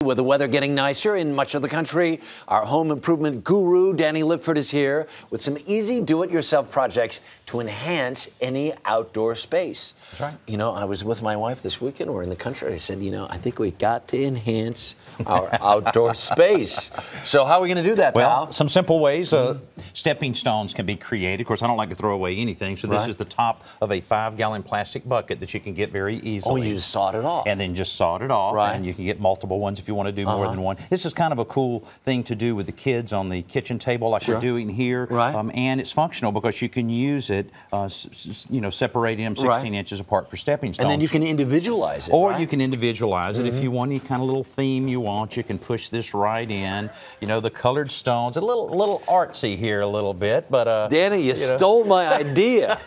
with the weather getting nicer in much of the country, our home improvement guru, Danny Lipford, is here with some easy do-it-yourself projects to enhance any outdoor space. That's right. You know, I was with my wife this weekend. We're in the country. I said, you know, I think we got to enhance our outdoor space. So how are we going to do that, pal? Well, some simple ways. Stepping stones can be created. Of course, I don't like to throw away anything, so this is the top of a 5-gallon plastic bucket that you can get very easily. Oh, you just sawed it off. And then just sawed it off, and you can get multiple ones if you want to do more than one. This is kind of a cool thing to do with the kids on the kitchen table like we're doing here. And it's functional because you can use it, you know, separating them 16 inches apart for stepping stones. And then you can individualize it, Or you can individualize it. If you want any kind of little theme you want, you can push this right in. You know, the colored stones, a little artsy here a little bit, but Danny, you stole my idea.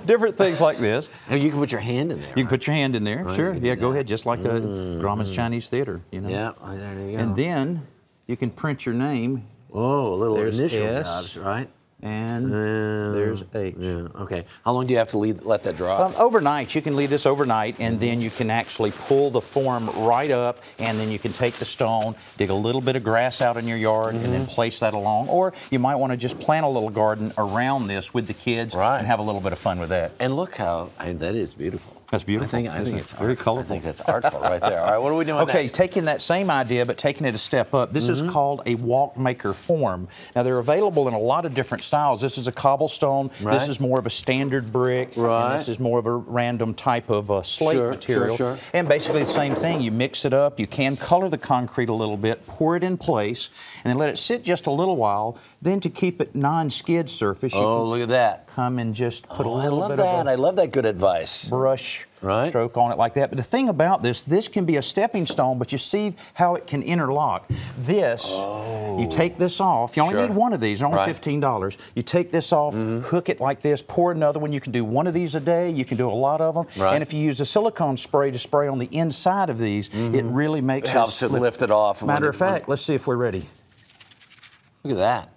Different things like this. And you can put your hand in there. You can put your hand in there, sure. Yeah, go ahead, just like a Grauman's Chinese Theater, you know. Yeah, there you go. And then you can print your name. Oh, a little There's initial S, jobs, right? And there's H. Yeah, okay. How long do you have to let that dry? Overnight. You can leave this overnight, and then you can actually pull the form right up, and then you can take the stone, dig a little bit of grass out in your yard, and then place that along. Or you might want to just plant a little garden around this with the kids and have a little bit of fun with that. And look how, that is beautiful. That's beautiful. I think it's very colorful. I think that's artful right there. All right, what are we doing next? Okay, taking that same idea, but taking it a step up. This is called a walk maker form. Now, they're available in a lot of different styles. This is a cobblestone. This is more of a standard brick. And this is more of a random type of slate material. And basically the same thing. You mix it up. You can color the concrete a little bit, pour it in place, and then let it sit just a little while. Then to keep it non-skid surface, you can look at that. Come and just put a little bit I love that good advice. Brush stroke on it like that. But the thing about this can be a stepping stone, but you see how it can interlock. This, you take this off. You only need one of these, only $15. You take this off, hook it like this, pour another one. You can do one of these a day. You can do a lot of them. And if you use a silicone spray to spray on the inside of these, it really makes helps it lift it off. Matter of fact, let's see if we're ready. Look at that.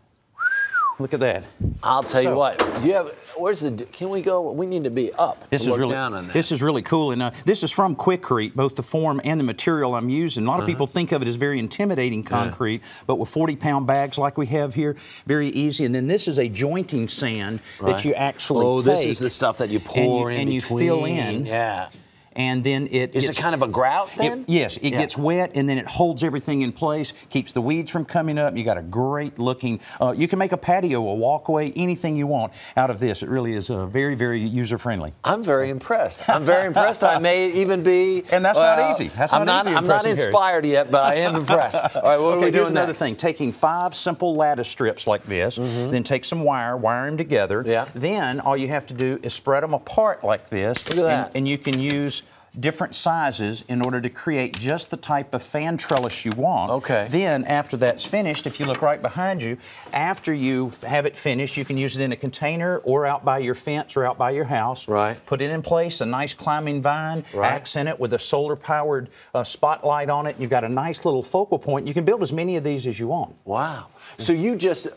Look at that. I'll tell you what. Do you have? Where's the? Can we go? We need to be up. This is really down on that. This is really cool, and this is from Quikrete, both the form and the material I'm using. A lot of people think of it as very intimidating concrete, but with 40-pound bags like we have here, very easy. And then this is a jointing sand that you actually take. This is the stuff that you pour in and between. You fill in. Yeah. And then Is it kind of a grout then? Yes, it gets wet and then it holds everything in place, keeps the weeds from coming up. You got a great looking, you can make a patio, a walkway, anything you want out of this. It really is very, very user friendly. I'm very impressed. I'm very impressed. I may even be. And that's not easy. That's I'm not inspired yet, but I am impressed. All right, what are we doing here's another next? thing. Taking 5 simple lattice strips like this, then take some wire them together. Then all you have to do is spread them apart like this. Look at that. And you can use different sizes in order to create just the type of fan trellis you want. Then after that's finished, if you look right behind you, after you have it finished, you can use it in a container or out by your fence or out by your house. Put it in place, a nice climbing vine, accent it with a solar-powered spotlight on it. You've got a nice little focal point. You can build as many of these as you want. Wow. So you just,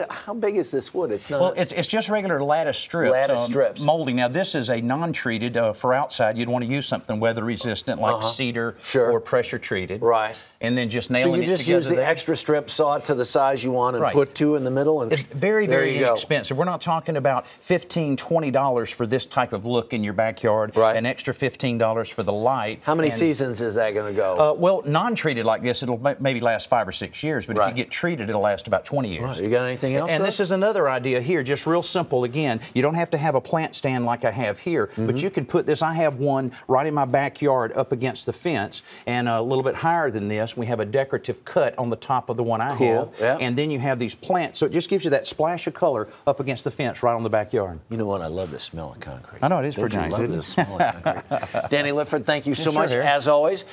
how big is this wood? It's not. Well, it's just regular lattice strips. Lattice strips. Molding. Now, this is a non-treated for outside. You'd want to use something weather resistant like cedar or pressure treated. And then just nailing it together. So you just use the extra strip, saw it to the size you want, and put 2 in the middle. And it's very, very inexpensive. We're not talking about $15, $20 for this type of look in your backyard. An extra $15 for the light. How many seasons is that going to go? Well, non-treated like this, it'll maybe last 5 or 6 years. But if you get treated, it'll last about 20 years. You got anything else? And this is another idea here, just real simple. Again, you don't have to have a plant stand like I have here, but you can put this. I have one right in my backyard up against the fence, and a little bit higher than this. We have a decorative cut on the top of the one I have, and then you have these plants. So it just gives you that splash of color up against the fence right on the backyard. You know what? I love the smell of concrete. I know, it is pretty nice. I love the smell of concrete. Danny Lipford, thank you so much, as always.